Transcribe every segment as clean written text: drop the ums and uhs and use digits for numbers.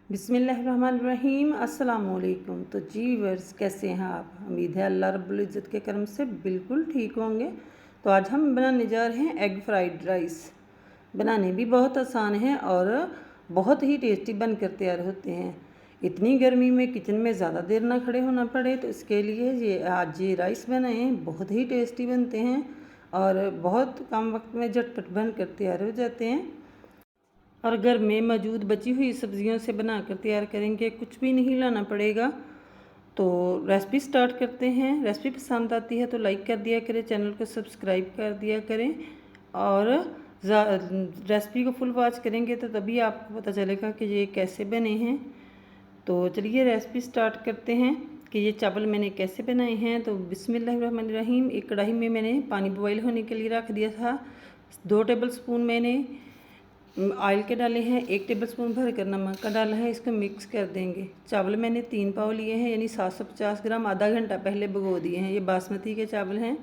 बिस्मिल्लाहिर्रहमानिर्रहीम अस्सलामुअलैकुम। तो जी वर्स, कैसे हैं आप? उम्मीद है अल्लाह रब्बुल इज़्ज़त के करम से बिल्कुल ठीक होंगे। तो आज हम बनाने जा रहे हैं एग फ्राइड राइस। बनाने भी बहुत आसान है और बहुत ही टेस्टी बनकर तैयार होते हैं। इतनी गर्मी में किचन में ज़्यादा देर ना खड़े होना पड़े, तो इसके लिए आज ये राइस बनाए हैं। बहुत ही टेस्टी बनते हैं और बहुत कम वक्त में झटपट बनकर तैयार हो जाते हैं। और घर में मौजूद बची हुई सब्जियों से बनाकर तैयार करेंगे, कुछ भी नहीं लाना पड़ेगा। तो रेसिपी स्टार्ट करते हैं। रेसिपी पसंद आती है तो लाइक कर दिया करें, चैनल को सब्सक्राइब कर दिया करें और रेसिपी को फुल वॉच करेंगे तो तभी आपको पता चलेगा कि ये कैसे बने हैं। तो चलिए रेसिपी स्टार्ट करते हैं कि ये चावल मैंने कैसे बनाए हैं। तो बिस्मिल्लाहिर्रहमानिर्रहीम। एक कढ़ाई में मैंने पानी बॉईल होने के लिए रख दिया था। 2 टेबल स्पून मैंने ऑयल के डाले हैं, 1 टेबलस्पून भर कर नमक का डाला है। इसको मिक्स कर देंगे। चावल मैंने 3 पाव लिए हैं, यानी 750 ग्राम। आधा घंटा पहले भिगो दिए हैं। ये बासमती के चावल हैं,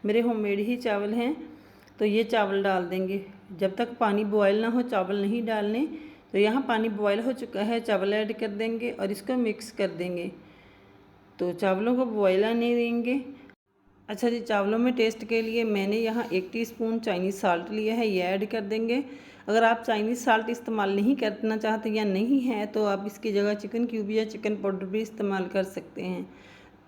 मेरे होममेड ही चावल हैं। तो ये चावल डाल देंगे। जब तक पानी बॉयल ना हो चावल नहीं डालने। तो यहाँ पानी बॉयल हो चुका है, चावल ऐड कर देंगे और इसको मिक्स कर देंगे। तो चावलों को बॉयल आने देंगे। अच्छा जी, चावलों में टेस्ट के लिए मैंने यहाँ 1 टीस्पून चाइनीज़ साल्ट लिया है, ये ऐड कर देंगे। अगर आप चाइनीज़ साल्ट इस्तेमाल नहीं करना चाहते या नहीं है तो आप इसकी जगह चिकन क्यूब या चिकन पाउडर भी इस्तेमाल कर सकते हैं।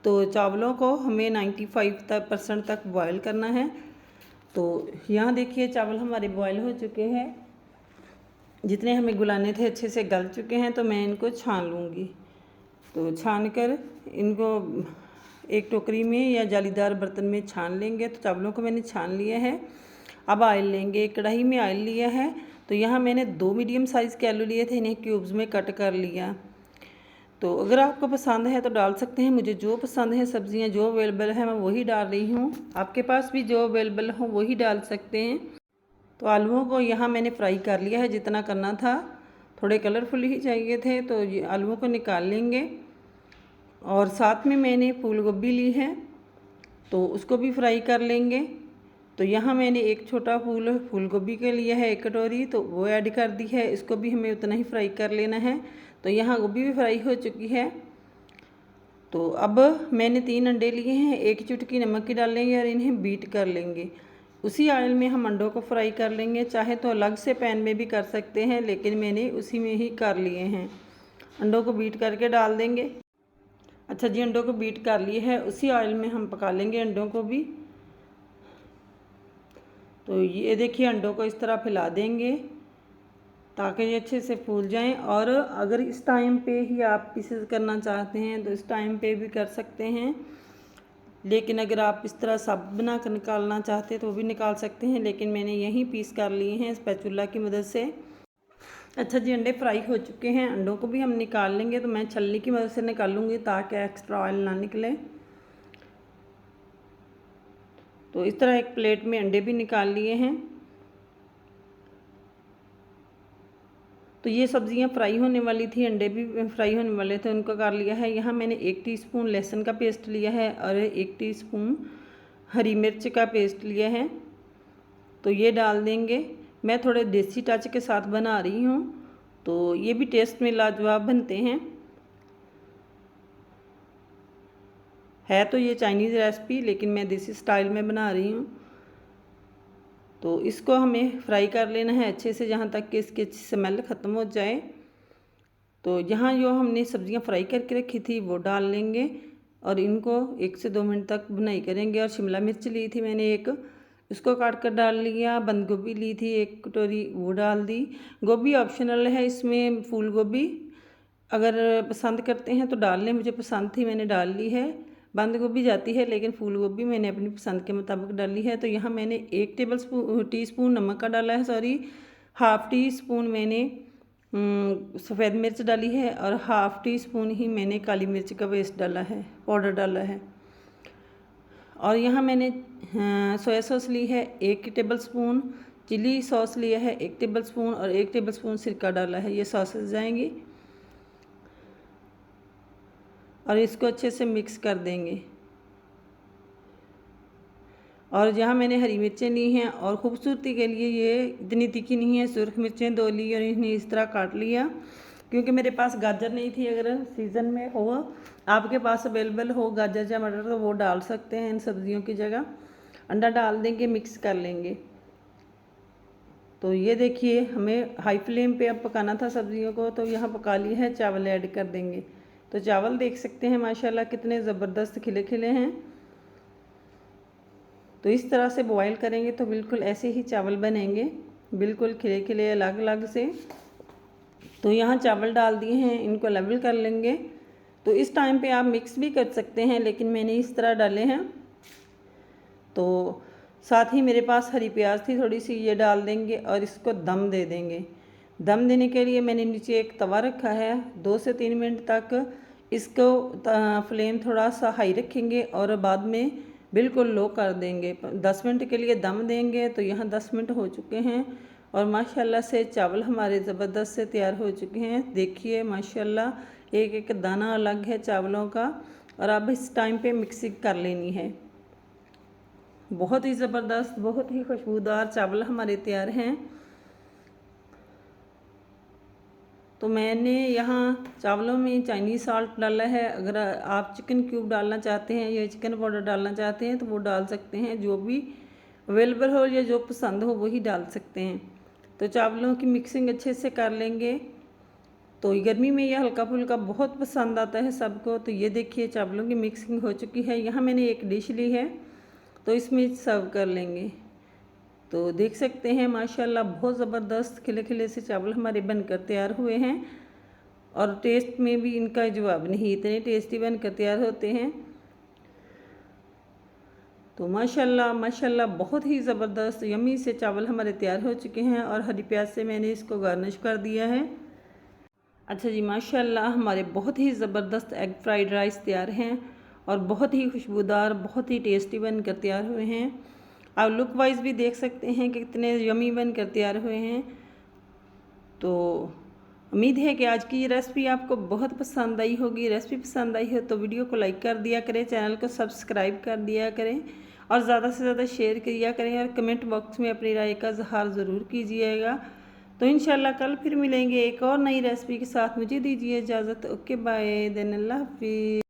तो चावलों को हमें 95% तक बॉयल करना है। तो यहाँ देखिए चावल हमारे बॉयल हो चुके हैं। जितने हमें गुलाने थे अच्छे से गल चुके हैं। तो मैं इनको छान लूँगी। तो छान कर इनको एक टोकरी में या जालीदार बर्तन में छान लेंगे। तो चावलों को मैंने छान लिया है। अब ऑयल लेंगे। एक कढ़ाई में ऑयल लिया है। तो यहाँ मैंने 2 मीडियम साइज़ के आलू लिए थे, इन्हें क्यूब्स में कट कर लिया। तो अगर आपको पसंद है तो डाल सकते हैं। मुझे जो पसंद है, सब्जियाँ जो अवेलेबल है मैं वही डाल रही हूँ। आपके पास भी जो अवेलेबल हो वही डाल सकते हैं। तो आलूओं को यहाँ मैंने फ्राई कर लिया है जितना करना था। थोड़े कलरफुल ही चाहिए थे तो ये आलूओं को निकाल लेंगे। और साथ में मैंने फूल गोभी ली है, तो उसको भी फ्राई कर लेंगे। तो यहाँ मैंने एक छोटा फूल गोभी के लिया है 1 कटोरी, तो वो ऐड कर दी है। इसको भी हमें उतना ही फ्राई कर लेना है। तो यहाँ गोभी भी फ्राई हो चुकी है। तो अब मैंने 3 अंडे लिए हैं, 1 चुटकी नमक की डाल लेंगे और इन्हें बीट कर लेंगे। उसी ऑयल में हम अंडों को फ्राई कर लेंगे। चाहे तो अलग से पैन में भी कर सकते हैं, लेकिन मैंने उसी में ही कर लिए हैं। अंडों को बीट करके डाल देंगे। अच्छा जी, अंडों को बीट कर लिए है, उसी ऑयल में हम पका लेंगे अंडों को भी। तो ये देखिए अंडों को इस तरह फैला देंगे ताकि ये अच्छे से फूल जाएं। और अगर इस टाइम पे ही आप पीसेस करना चाहते हैं तो इस टाइम पे भी कर सकते हैं, लेकिन अगर आप इस तरह सब बना कर निकालना चाहते हैं तो वो भी निकाल सकते हैं। लेकिन मैंने यही पीस कर लिए हैं स्पैचुला की मदद से। अच्छा जी, अंडे फ्राई हो चुके हैं, अंडों को भी हम निकाल लेंगे। तो मैं छलनी की मदद से निकालूंगी ताकि एक्स्ट्रा ऑयल ना निकले। तो इस तरह एक प्लेट में अंडे भी निकाल लिए हैं। तो ये सब्जियां फ्राई होने वाली थी, अंडे भी फ्राई होने वाले थे, उनको कर लिया है। यहाँ मैंने 1 टीस्पून लहसुन का पेस्ट लिया है और 1 टीस्पून हरी मिर्च का पेस्ट लिया है। तो ये डाल देंगे। मैं थोड़े देसी टच के साथ बना रही हूँ, तो ये भी टेस्ट में लाजवाब बनते हैं। है तो ये चाइनीज़ रेसिपी, लेकिन मैं देसी स्टाइल में बना रही हूँ। तो इसको हमें फ्राई कर लेना है अच्छे से, जहाँ तक कि इसकी स्मेल ख़त्म हो जाए। तो यहाँ जो हमने सब्जियाँ फ्राई करके रखी थी वो डाल लेंगे और इनको 1 से 2 मिनट तक भुनाई करेंगे। और शिमला मिर्च ली थी मैंने एक, उसको काट कर डाल लिया। बंद गोभी ली थी 1 कटोरी, वो डाल दी। गोभी ऑप्शनल है इसमें, फूल गोभी अगर पसंद करते हैं तो डाल लें। मुझे पसंद थी, मैंने डाल ली है। बंद गोभी जाती है, लेकिन फूल गोभी मैंने अपनी पसंद के मुताबिक डाली है। तो यहाँ मैंने 1 टीस्पून नमक का डाला है, सॉरी, हाफ़ टी स्पून मैंने सफ़ेद मिर्च डाली है और हाफ़ टी स्पून ही मैंने काली मिर्च का पेस्ट डाला है, पाउडर डाला है। और यहाँ मैंने सोया सॉस ली है 1 टेबलस्पून, चिली सॉस लिया है 1 टेबलस्पून और 1 टेबलस्पून सिरका डाला है। ये सॉसेस जाएंगी और इसको अच्छे से मिक्स कर देंगे। और जहाँ मैंने हरी मिर्चें ली हैं और ख़ूबसूरती के लिए, ये इतनी तीखी नहीं है, सुर्ख मिर्चें 2 ली और इन्हें इस तरह काट लिया। क्योंकि मेरे पास गाजर नहीं थी। अगर सीज़न में हो, आपके पास अवेलेबल हो गाजर या मटर, तो वो डाल सकते हैं इन सब्जियों की जगह। अंडा डाल देंगे, मिक्स कर लेंगे। तो ये देखिए, हमें हाई फ्लेम पे अब पकाना था सब्जियों को, तो यहाँ पका लिया है। चावल ऐड कर देंगे। तो चावल देख सकते हैं माशाल्लाह कितने ज़बरदस्त खिले खिले हैं। तो इस तरह से बॉईल करेंगे तो बिल्कुल ऐसे ही चावल बनेंगे, बिल्कुल खिले खिले अलग अलग से। तो यहाँ चावल डाल दिए हैं, इनको लेवल कर लेंगे। तो इस टाइम पे आप मिक्स भी कर सकते हैं, लेकिन मैंने इस तरह डाले हैं। तो साथ ही मेरे पास हरी प्याज थी थोड़ी सी, ये डाल देंगे और इसको दम दे देंगे। दम देने के लिए मैंने नीचे एक तवा रखा है। 2 से 3 मिनट तक इसको फ्लेम थोड़ा सा हाई रखेंगे और बाद में बिल्कुल लो कर देंगे। 10 मिनट के लिए दम देंगे। तो यहाँ 10 मिनट हो चुके हैं और माशाल्लाह से चावल हमारे ज़बरदस्त से तैयार हो चुके हैं। देखिए माशाल्लाह एक एक दाना अलग है चावलों का। और अब इस टाइम पे मिक्सिंग कर लेनी है। बहुत ही ज़बरदस्त, बहुत ही खुशबूदार चावल हमारे तैयार हैं। तो मैंने यहाँ चावलों में चाइनीज़ साल्ट डाला है। अगर आप चिकन क्यूब डालना चाहते हैं या चिकन पाउडर डालना चाहते हैं तो वो डाल सकते हैं। जो भी अवेलेबल हो या जो पसंद हो वही डाल सकते हैं। तो चावलों की मिक्सिंग अच्छे से कर लेंगे। तो गर्मी में यह हल्का फुल्का बहुत पसंद आता है सबको। तो ये देखिए चावलों की मिक्सिंग हो चुकी है। यहाँ मैंने एक डिश ली है, तो इसमें सर्व कर लेंगे। तो देख सकते हैं माशाल्लाह बहुत ज़बरदस्त खिले खिले से चावल हमारे बनकर तैयार हुए हैं। और टेस्ट में भी इनका जवाब नहीं, इतने टेस्टी बनकर तैयार होते हैं। तो माशाल्लाह माशाल्लाह बहुत ही ज़बरदस्त यम्मी से चावल हमारे तैयार हो चुके हैं। और हरी प्याज से मैंने इसको गार्निश कर दिया है। अच्छा जी, माशाल्लाह हमारे बहुत ही ज़बरदस्त एग फ्राइड राइस तैयार हैं और बहुत ही खुशबूदार, बहुत ही टेस्टी बनकर तैयार हुए हैं। आप लुक वाइज भी देख सकते हैं कि कितने यमी बनकर तैयार हुए हैं। तो उम्मीद है कि आज की ये रेसिपी आपको बहुत पसंद आई होगी। रेसिपी पसंद आई हो तो वीडियो को लाइक कर दिया करें, चैनल को सब्सक्राइब कर दिया करें और ज़्यादा से ज़्यादा शेयर किया करें। और कमेंट बॉक्स में अपनी राय का इज़हार ज़रूर कीजिएगा। तो इंशाल्लाह कल फिर मिलेंगे एक और नई रेसिपी के साथ। मुझे दीजिए इजाज़त। ओके बाय, देन अल्लाह हाफिज़।